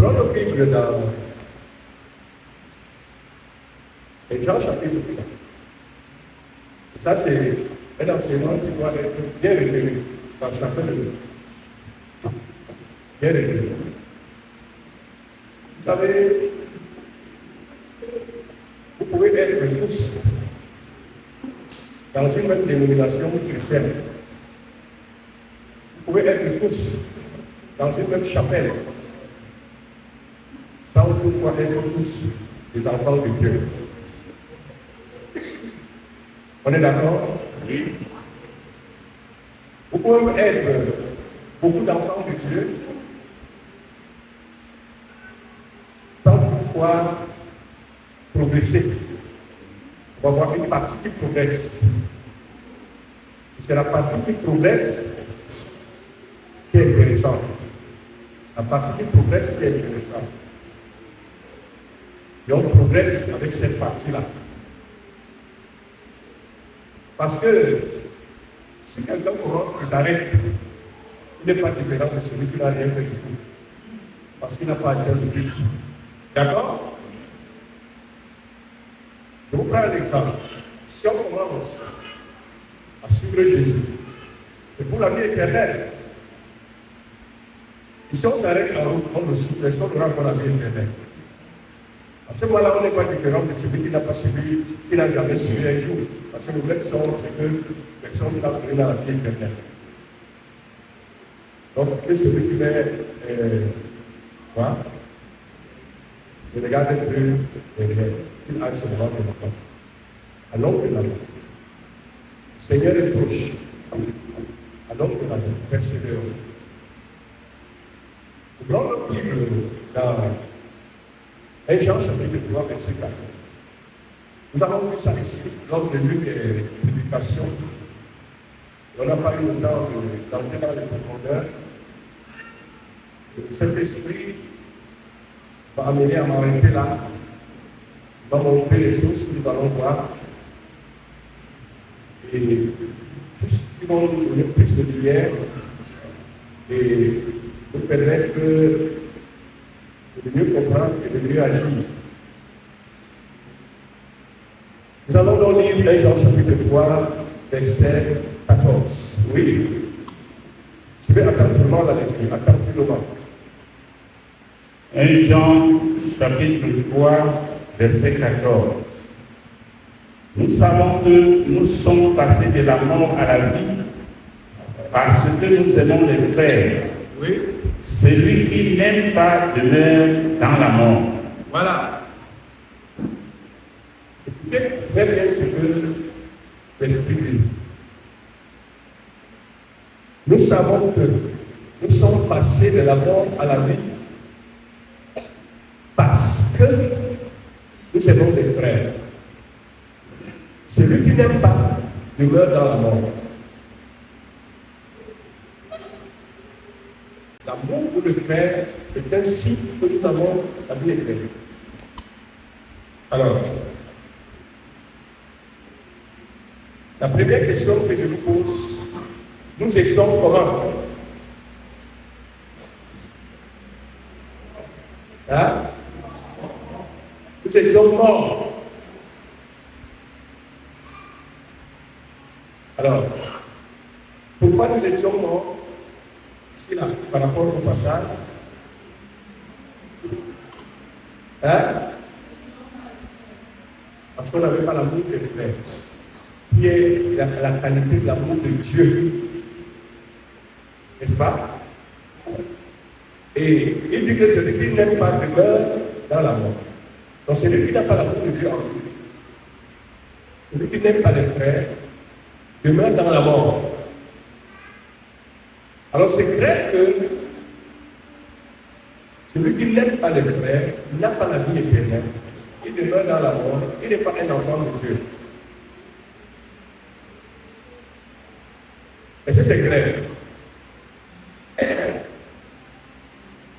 Ouvrons nos Bibles dans Jean chapitre 3. Ça, c'est un enseignement qui doit être bien retenu par chacun de nous. Bien retenu. Vous savez, vous pouvez être tous dans une même dénomination chrétienne. Vous pouvez être tous dans une même chapelle, sans toutefois être tous des enfants de Dieu. On est d'accord? Oui. Vous pouvez être beaucoup d'enfants de Dieu, sans pouvoir progresser. On va voir une partie qui progresse. Et c'est la partie qui progresse qui est intéressante. La partie qui progresse qui est intéressante. Et on progresse avec cette partie-là. Parce que si quelqu'un commence et s'arrête, il n'est pas différent de celui qui n'a rien fait du tout. Parce qu'il n'a pas atteint le but. D'accord? Je vous prends un exemple. Si on commence à suivre Jésus, c'est pour la vie éternelle. Et si on s'arrête en route, on le suit, personne n'aura encore la vie éternelle. À ce moment-là, on n'est pas différent de celui qui n'a pas suivi, qui n'a jamais suivi un jour. Parce que le vrai sort, c'est que personne n'a pris dans la vie éternelle. Donc, que celui qui met quoi? Ne regarde plus derrière. Il a ce moment de l'enfant. Allons que l'avons. Le Seigneur est proche. Allons que l'avons. Persévérons. Ouvrons notre Bible dans 1 Jean chapitre 3, verset 4. Nous avons vu ça ici lors de l'une des publications. On n'a pas eu le temps d'entrer dans les profondeurs. Cet esprit va amener à m'arrêter là. Il va montrer les choses que nous allons voir. Et juste qui vont nous donner plus de lumière et nous permettre de mieux comprendre et de mieux agir. Nous allons donc lire 1 Jean chapitre 3, verset 14. Oui. Je vais attentivement la lecture, attentivement. 1 Jean chapitre 3, verset 14. Nous savons que nous sommes passés de la mort à la vie parce que nous aimons les frères. Oui. Celui qui n'aime pas demeure dans la mort. Voilà. Écoutez très bien ce que l'Esprit dit. Nous savons que nous sommes passés de la mort à la vie parce que nous aimons des frères. Celui qui n'aime pas demeure dans la mort. L'amour pour le frère est un signe que nous avons la vie éternelle. Alors, la première question que je vous pose, nous étions comment? Hein? Nous étions morts. Alors, pourquoi nous étions morts? Ici, là, par rapport au passage. Hein? Parce qu'on n'avait pas l'amour de frère, qui est la qualité de l'amour de Dieu. N'est-ce pas? Et il dit que celui qui n'aime pas demeure dans la mort. Donc celui qui n'a pas l'amour de Dieu en lui, celui qui n'aime pas les frères, demeure dans la mort. Alors c'est clair que celui qui n'aime pas les frères n'a pas la vie éternelle. Il demeure dans la mort, il n'est pas un enfant de Dieu. Est-ce que c'est clair?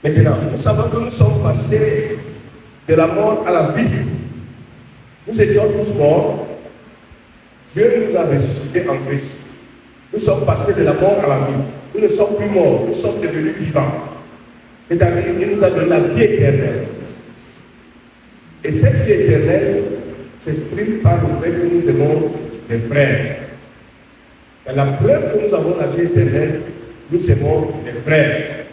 Maintenant, nous savons que nous sommes passés de la mort à la vie. Nous étions tous morts. Dieu nous a ressuscités en Christ. Nous sommes passés de la mort à la vie. Nous ne sommes plus morts, nous sommes devenus vivants. C'est-à-dire qu'il nous a donné la vie éternelle. Et cette vie éternelle s'exprime par le fait que nous aimons les frères. Et la preuve que nous avons la vie éternelle, nous aimons les frères.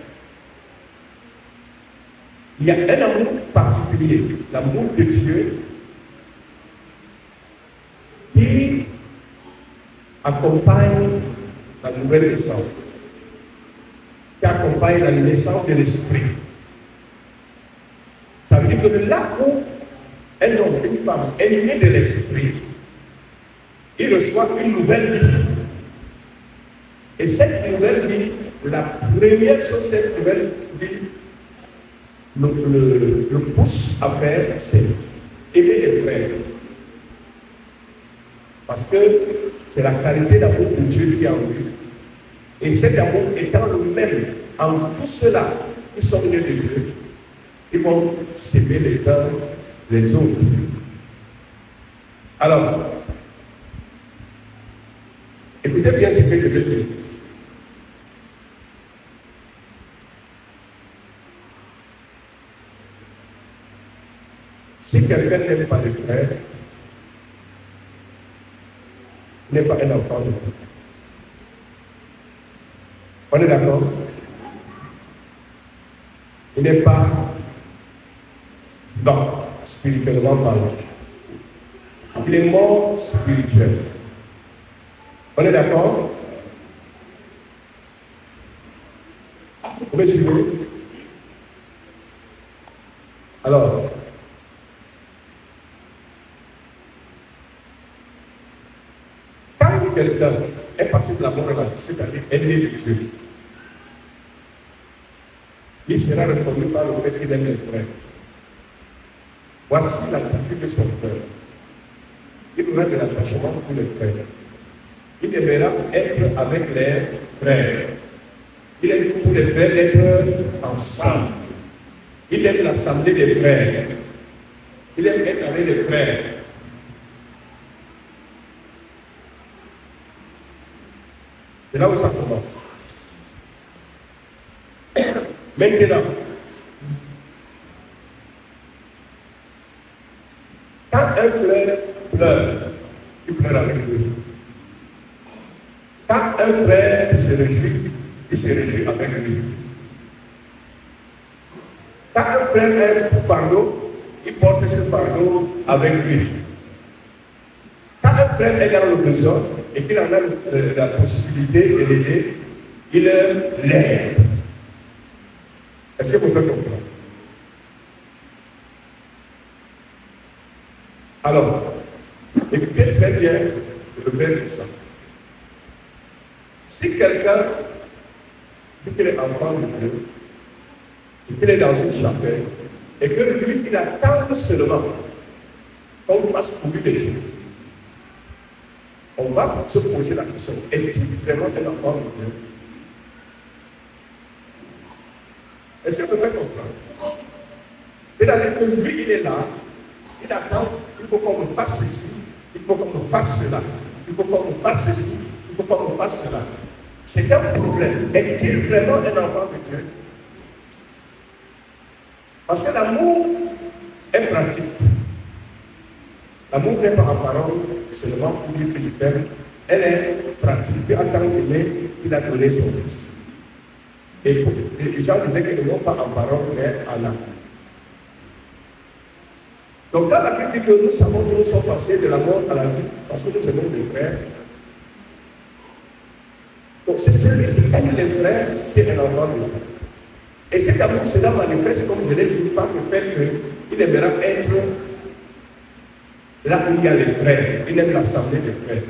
Il y a un amour particulier, l'amour de Dieu, qui accompagne la nouvelle naissance, qui accompagne la naissance de l'esprit. Ça veut dire que là où un homme, une femme est né de l'esprit, il reçoit une nouvelle vie. Et cette nouvelle vie, la première chose que cette nouvelle vie le pousse à faire, c'est aimer les frères. Parce que c'est la qualité d'amour de Dieu qui est en lui. Et cet amour étant le même en tous ceux-là qui sont nés de Dieu, ils vont s'aimer les uns les autres. Alors, écoutez bien ce que je veux dire. Si quelqu'un n'aime pas les frères, il n'est pas un enfant de Dieu. On est d'accord? Il n'est pas vivant, spirituellement parlant. Il est mort spirituel. On est d'accord? Vous pouvez suivre? Alors, quand quelqu'un est passé de la mort à la vie, c'est-à-dire est né de Dieu, il sera reconnu par le fait qu'il aime les frères. Voici l'attitude de son frère. Il aura de l'attachement pour les frères. Il aimera être avec les frères. Il aime pour les frères être ensemble. Il aime l'assemblée des frères. Il aime être avec les frères. C'est là où ça commence. Maintenant, quand un frère pleure, il pleure avec lui. Quand un frère se réjouit, il se réjouit avec lui. Quand un frère a un fardeau, il porte ce fardeau avec lui. Quand un frère est dans le besoin et qu'il en a la possibilité de l'aider, il l'aide. Est-ce que vous pouvez comprendre? Alors, écoutez très bien le verbe de ça. Si quelqu'un dit qu'il est enfant de Dieu, et qu'il est dans une chapelle, et que lui, il attend seulement qu'on fasse pour lui des choses, on va se poser la question, est-il vraiment un enfant de Dieu? Est-ce que vous pouvez comprendre? C'est-à-dire que lui, il est là, il attend, il faut qu'on me fasse ceci, il faut qu'on me fasse cela, il faut qu'on me fasse ceci, il faut qu'on me fasse cela. C'est un problème. Est-il vraiment un enfant de Dieu? Parce que l'amour est pratique. L'amour n'est pas en parole seulement pour dire que je t'aime. Elle est pratique. Dieu a tant aimé qu'il a donné son fils. Et les gens disaient qu'ils ne vont pas en parole, mais en acte. Donc, quand la Bible dit que nous savons que nous sommes passés de la mort à la vie, parce que nous aimons les frères, donc c'est celui qui aime les frères qui est un enfant de Dieu. Et cet amour sera manifeste, comme je l'ai dit, par le fait qu'il aimera être là où il y a les frères. Il aime l'assemblée des frères.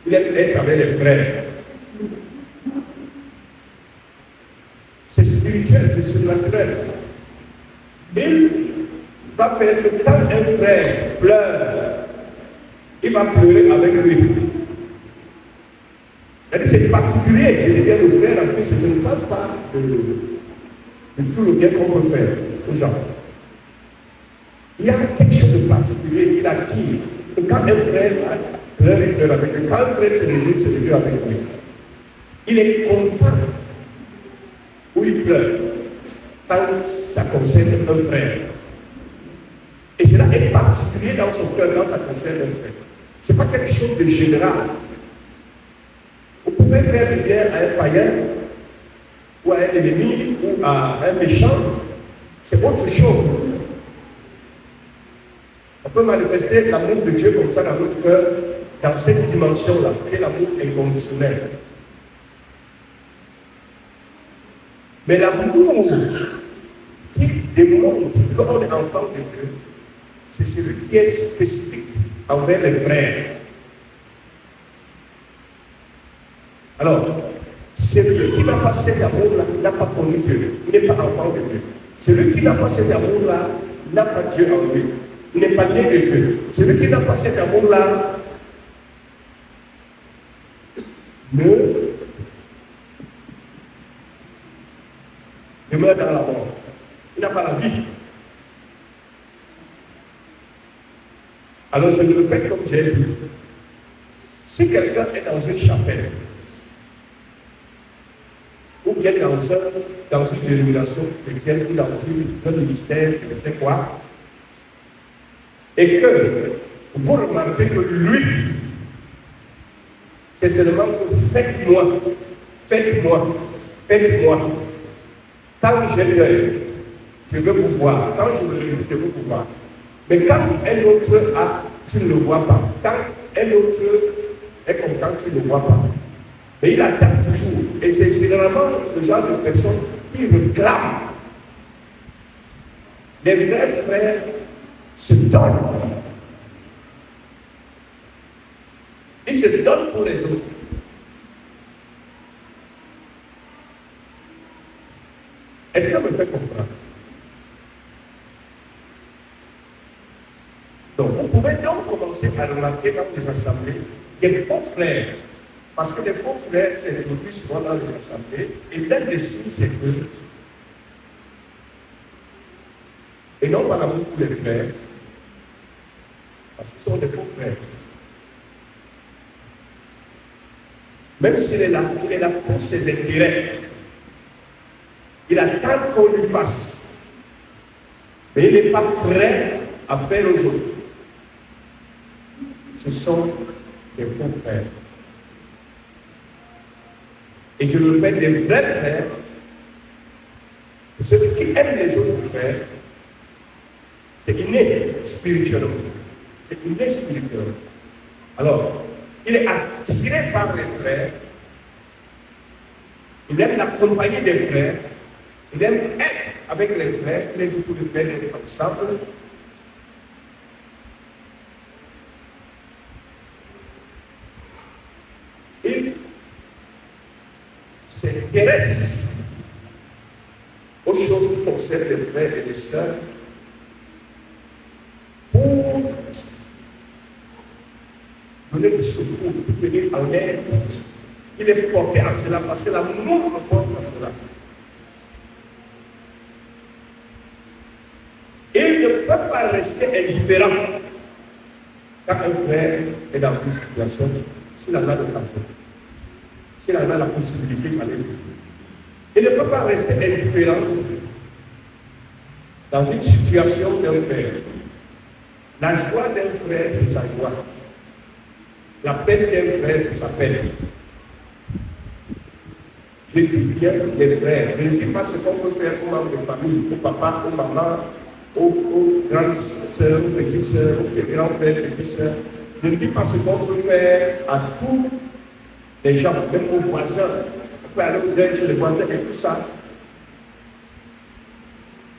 Il aime être avec les frères. C'est spirituel, c'est surnaturel. Il va faire que quand un frère pleure, il va pleurer avec lui. C'est particulier, je dis bien le frère, en plus, je ne parle pas de tout le bien qu'on peut faire aux gens. Il y a quelque chose de particulier qui l'attire. Et quand un frère pleure, il pleure avec lui. Quand un frère se réjouit avec lui. Il est content où il pleure. quand ça concerne un frère. Et cela est particulier dans son cœur quand ça concerne un frère. Ce n'est pas quelque chose de général. Vous pouvez faire du bien à un païen, ou à un ennemi, ou à un méchant. C'est autre chose. On peut manifester l'amour de Dieu comme ça dans notre cœur, dans cette dimension-là, qui est l'amour inconditionnel. Mais l'amour qui démontre qu'on est enfant de Dieu, c'est celui qui est spécifique envers les frères. Alors, celui qui n'a pas cet amour-là n'a pas connu Dieu. Il n'est pas enfant de Dieu. Celui qui n'a pas cet amour-là n'a pas Dieu en lui. Il n'est pas né de Dieu. Celui qui n'a pas cet amour-là demeure dans la mort. Il n'a pas la vie. Alors je le répète comme j'ai dit. Si quelqu'un est dans une chapelle, ou bien dans une dénomination chrétienne, ou dans un ministère chrétien, quoi, et que vous remarquez que lui, c'est seulement que faites-moi. Quand j'ai l'œil, je veux vous voir. Quand je me réjouis, je veux vous voir. Mais quand un autre a, tu ne le vois pas. Quand un autre est content, tu ne le vois pas. Mais il attaque toujours. Et c'est généralement le genre de personnes qui réclament. Les vrais frères se donnent. Ils se donnent pour les autres. Est-ce qu'elle me fait comprendre? Donc, vous pouvez donc commencer à remarquer dans les assemblées des faux frères. Parce que les faux frères s'introduisent souvent dans les assemblées. Et l'un des signes, c'est que, et non par amour pour les frères, parce qu'ils sont des faux frères. Même s'il est là, il est là pour ses intérêts. Il attend qu'on lui fasse. Mais il n'est pas prêt à faire aux autres. Ce sont des faux frères. Et je le répète, des vrais frères, c'est ceux qui aiment les autres frères. C'est inné spirituellement. C'est inné spirituellement. Alors, il est attiré par les frères. Il aime la compagnie des frères. Il aime être avec les frères. Il aime beaucoup de frères d'être ensemble. Il s'intéresse aux choses qui concernent les frères et les sœurs pour donner du secours, pour venir en aide. Il est porté à cela parce que l'amour le porte à cela. Il ne peut pas rester indifférent quand un frère est dans une situation, s'il en a l'occasion, s'il en a la possibilité d'aller vivre. Il ne peut pas rester indifférent dans une situation d'un frère. La joie d'un frère, c'est sa joie. La peine d'un frère, c'est sa peine. Je dis bien les frères. Je ne dis pas ce qu'on peut faire aux membres de famille, au papa, aux mamans, aux grandes sœurs, aux petites sœurs, aux grands frères, petites sœurs. Je ne dis pas ce qu'on peut faire à tous les gens, même aux voisins. On peut aller au deuil chez les voisins et tout ça.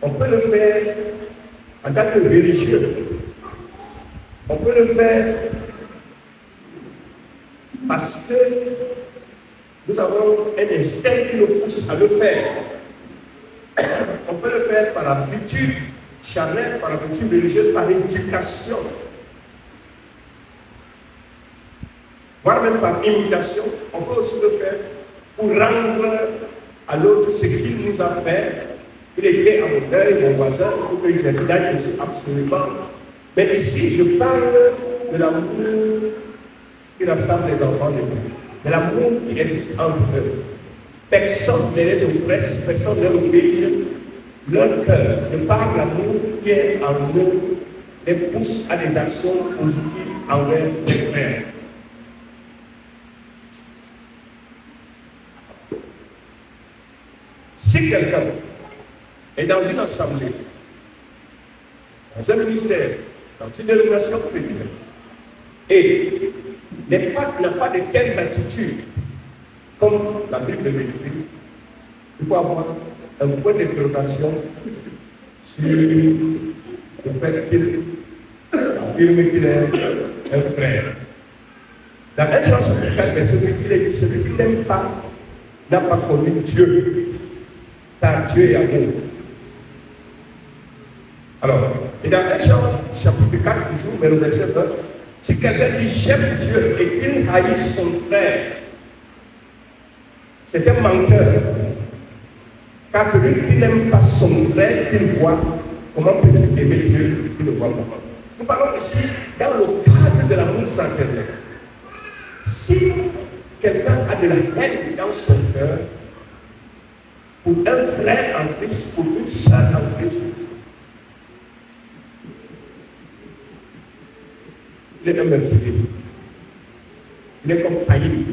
On peut le faire en tant que religieux. On peut le faire parce que nous avons un instinct qui nous pousse à le faire. On peut le faire par habitude charnelle, par habitude religieuse, par éducation, voire même par imitation. On peut aussi le faire pour rendre à l'autre ce qu'il nous a fait. Il était à mon deuil, mon voisin, pour que je daigne aussi absolument. Mais ici, je parle de l'amour qui rassemble les enfants de Dieu, de l'amour qui existe entre eux. Personne ne les oppresse, personne ne les oblige, leur cœur, de par l'amour qui est en eux, les pousse à des actions positives envers les frères. Si quelqu'un est dans une assemblée, dans un ministère, dans une dénomination chrétienne, et n'a pas de telles attitudes, comme la Bible le décrit, il faut avoir un point d'interrogation sur le fait qu'il affirme qu'il est un frère. Dans 1 Jean chapitre 4, verset 8, il est dit: celui qui n'aime pas n'a pas connu Dieu, car Dieu est amour. Alors, et dans 1 Jean chapitre 4, toujours, mais le verset 1, si quelqu'un dit j'aime Dieu et qu'il haït son frère, c'est un menteur. Car celui qui n'aime pas son frère qu'il voit, comment peut-il aimer Dieu qui ne voit pas? Nous parlons ici dans le cadre de l'amour fraternel. Si quelqu'un a de la haine dans son cœur, pour un frère en Christ, pour une sœur en Christ, il est un meurtrier. Il est comme Caïn,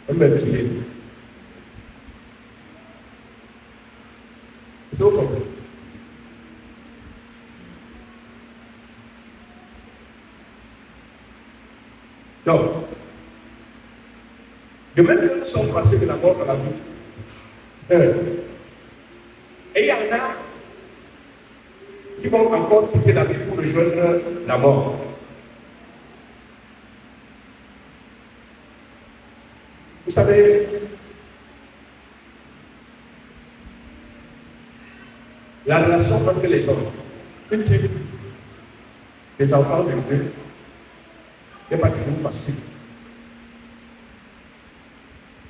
un meurtrier. C'est au compris. Donc, de même que nous sommes passés de la mort à la vie, et il y en a qui vont encore quitter la vie pour rejoindre la mort. Vous savez, la relation entre les hommes, une-type des enfants de Dieu, n'est pas toujours facile.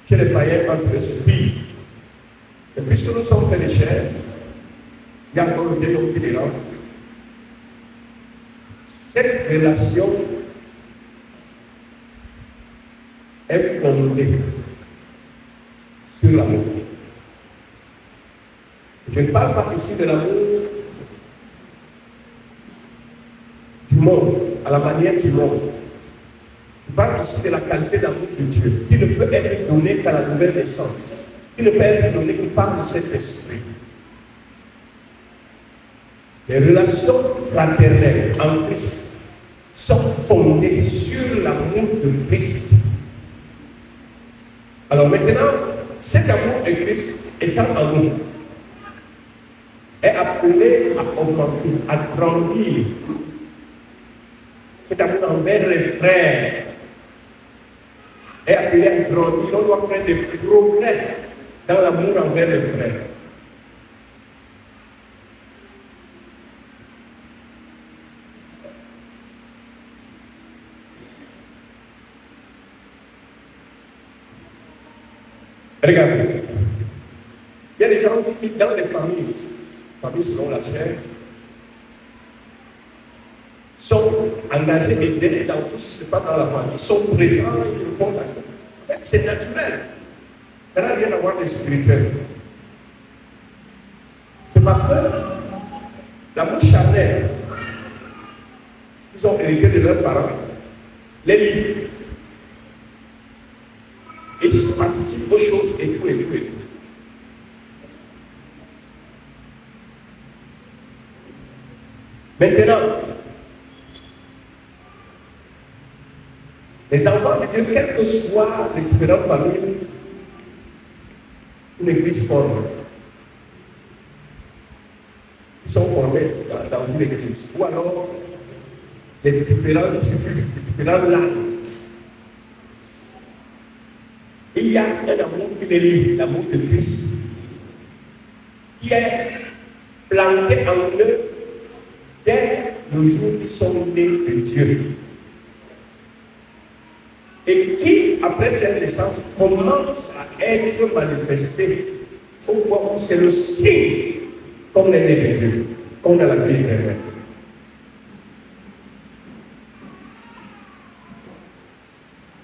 Chez les païens, entre eux, c'est pire. Et puisque nous sommes faits de chair, il y a encore le vieil homme qui dérange. Cette relation est fondée sur l'amour. Je ne parle pas ici de l'amour du monde, à la manière du monde. Je parle ici de la qualité d'amour de Dieu, qui ne peut être donné qu'à la nouvelle naissance, qui ne peut être donné que par le Saint-Esprit. Les relations fraternelles en Christ sont fondées sur l'amour de Christ. Alors maintenant, cet amour de Christ étant en nous, est appelé à augmenter, à grandir. Cet amour envers les frères est appelé à grandir. On doit faire des progrès dans l'amour envers les frères. Regardez, il y a des gens qui, dans les familles selon la chair, sont engagés et gênés dans tout ce qui se passe dans la famille. Ils sont présents, ils répondent à tout. En fait, c'est naturel. Ça n'a rien à voir de spirituel. C'est parce que l'amour charnel, ils ont hérité de leurs parents, les livres. Ils participent aux choses et tout. Maintenant, les enfants de Dieu, quelles que soient les différentes familles, une église forme. Ils sont formés dans une église. Ou alors, les différentes tribus, les différentes langues. Il y a un amour qui les lie, l'amour de Christ, qui est planté en eux dès le jour où ils sont nés de Dieu. Et qui, après cette naissance, commence à être manifesté au point où c'est le signe qu'on est né de Dieu, qu'on a la vie éternelle.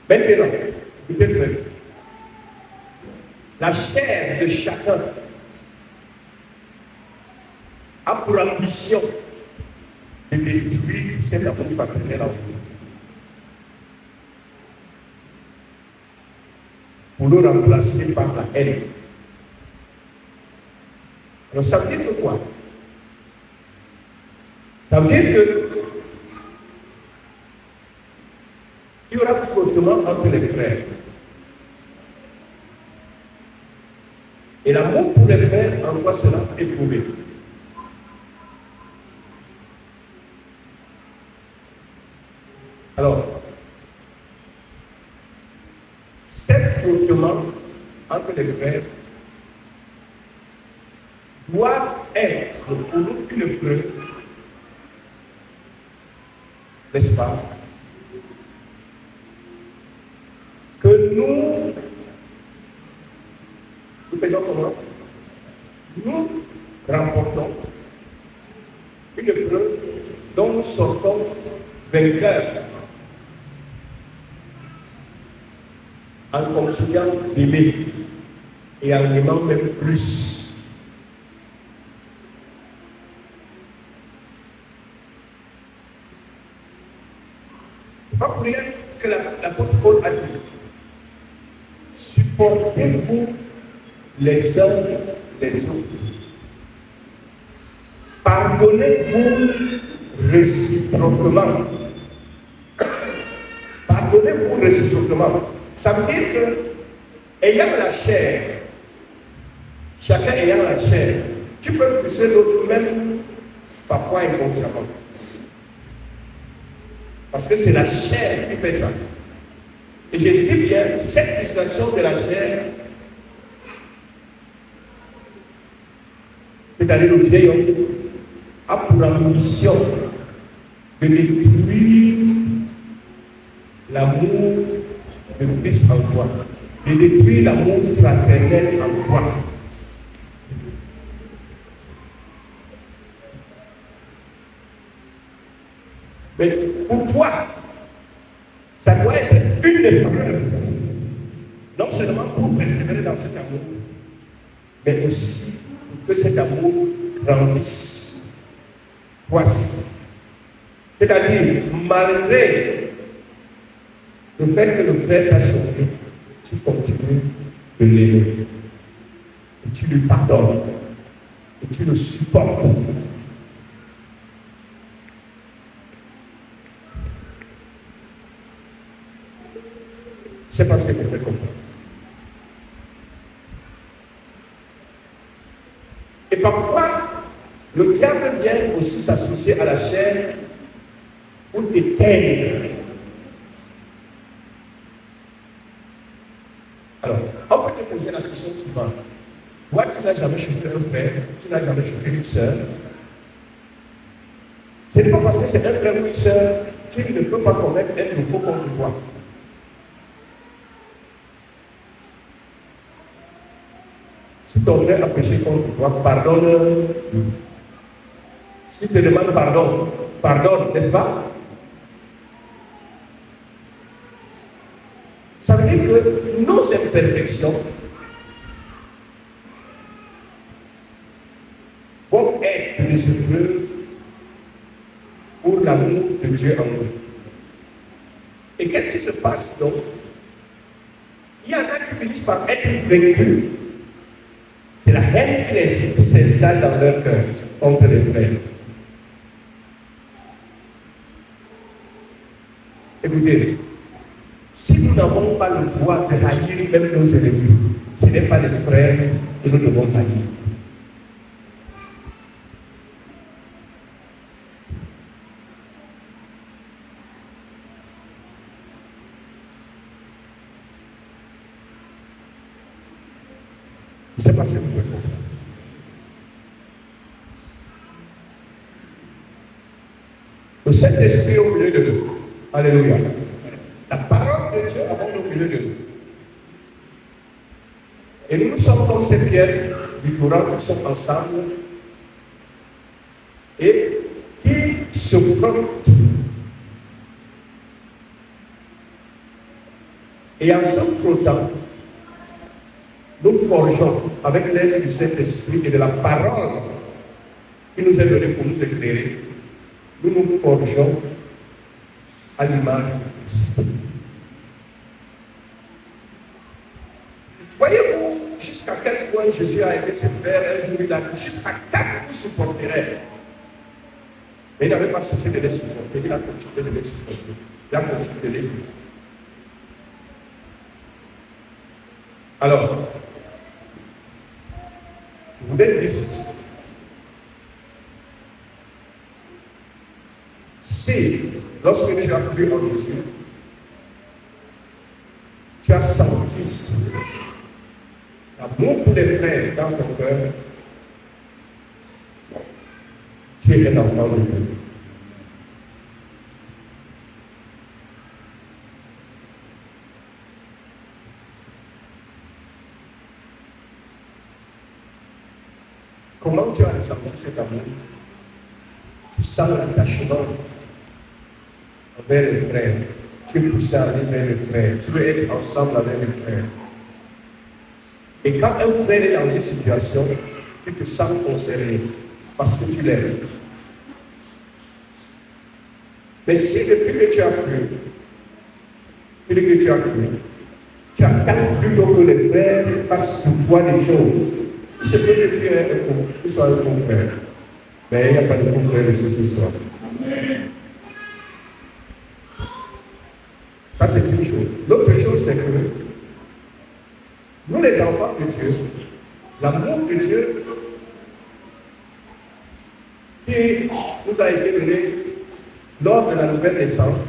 Maintenant, peut-être la chair de chacun a pour ambition de détruire cet amour fraternel en vous, pour le remplacer par la haine. Alors ça veut dire que quoi? Ça veut dire que il y aura frottement entre les frères. Et l'amour pour les frères en toi sera éprouvé. Alors, ces frottements entre les frères doivent être pour nous une preuve, n'est-ce pas, que nous faisons comment? Nous remportons une preuve dont nous sortons vainqueurs en continuant d'aimer et en aimant même plus. C'est pas pour rien que l'apôtre Paul a dit: supportez-vous les uns les autres. Pardonnez-vous réciproquement. Pardonnez-vous réciproquement. Ça veut dire que, ayant la chair, chacun ayant la chair, tu peux frustrer l'autre même parfois inconsciemment. Parce que c'est la chair qui fait ça. Et je dis bien, cette frustration de la chair, c'est-à-dire le vieil homme, a pour ambition de détruire l'amour de Christ en toi, de détruire l'amour fraternel en toi. Mais pour toi, ça doit être une épreuve, non seulement pour persévérer dans cet amour, mais aussi pour que cet amour grandisse, croisse. C'est-à-dire, malgré le fait que le frère t'a changé, tu continues de l'aimer. Et tu lui pardonnes. Et tu le supportes. C'est pas ce que vous faites comprendre. Et parfois, le diable vient aussi s'associer à la chair pour t'éteindre. Alors, on peut te poser la question souvent. Toi, tu n'as jamais choqué un frère, tu n'as jamais choqué une sœur. Ce n'est pas parce que c'est un frère ou une sœur qu'il ne peut pas commettre un défaut contre toi. Si ton frère a péché contre toi, pardonne. Si te demande pardon, pardonne, n'est-ce pas? Ça veut dire que nos imperfections vont être des épreuves pour l'amour de Dieu en nous. Et qu'est-ce qui se passe donc? Il y en a qui finissent par être vaincus. C'est la haine qui s'installe dans leur cœur contre les frères. Écoutez, si nous n'avons pas le droit de haïr même nos ennemis, ce n'est pas les frères que nous devons haïr. Il s'est passé une fois. Le Saint-Esprit au milieu de nous. Alléluia. La parole de Dieu abonde au milieu de nous. Et nous sommes comme ces pierres du Torah qui sont ensemble et qui se frottent. Et en se frottant, nous forgeons avec l'aide du Saint-Esprit et de la parole qui nous est donné pour nous éclairer, nous nous forgeons à l'image de Christ. Voyez-vous jusqu'à quel point Jésus a aimé ses frères, un jour il a dit jusqu'à quand vous supporterez. Mais il n'avait pas cessé de les supporter, il a continué de les supporter, il a continué de les aimer. Alors, je voulais dire ceci. Si, lorsque tu as cru en Jésus, tu as senti l'amour pour les frères dans ton cœur, tu es un enfant de Dieu. Comment tu as ressenti cet amour? Tu sens l'attachement envers les frères. Tu es poussé à aller vers les frères. Tu veux être ensemble avec les frères. Et quand un frère est dans une situation, tu te sens concerné parce que tu l'aimes. Mais si depuis que tu as cru, tu attends plutôt que les frères fassent pour toi des choses, il se peut que tu sois un bon frère. Mais il n'y a pas de bon frère ici ce soir. Ça, c'est une chose. L'autre chose, c'est que nous, les enfants de Dieu, l'amour de Dieu qui nous a été donné lors de la nouvelle naissance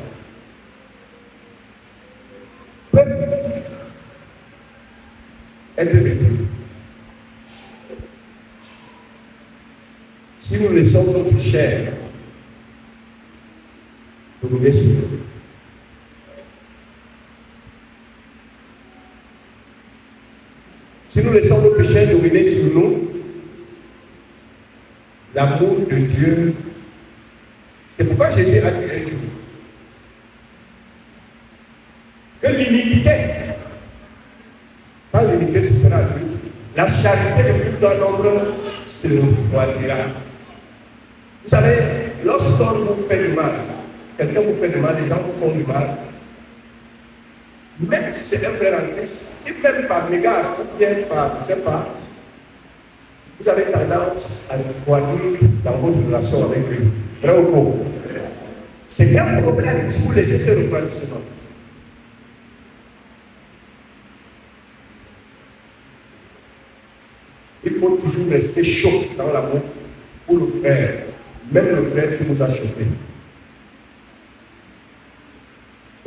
peut être détruit. Si nous laissons notre chair dominer sur nous. Si nous laissons notre chair dominer sur nous, l'amour de Dieu, c'est pourquoi Jésus a dit un jour que l'iniquité, quand l'iniquité se sera vue, la charité de plus grand nombre se refroidira. Vous savez, lorsqu'on vous fait du mal, quelqu'un vous fait du mal, les gens vous font du mal, même si c'est un frère en Christ, qui même par mégare ou bien par, je ne sais pas, vous avez tendance à refroidir dans votre relation avec lui. Vrai ou faux? C'est un problème si vous laissez ce refroidissement. Il faut toujours rester chaud dans l'amour pour le frère, même le frère qui nous a choqués.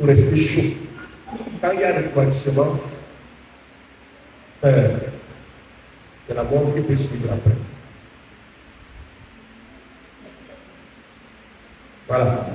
Il faut rester chaud. Quand il y a refroidissement, il y a la mort qui peut suivre après. Voilà.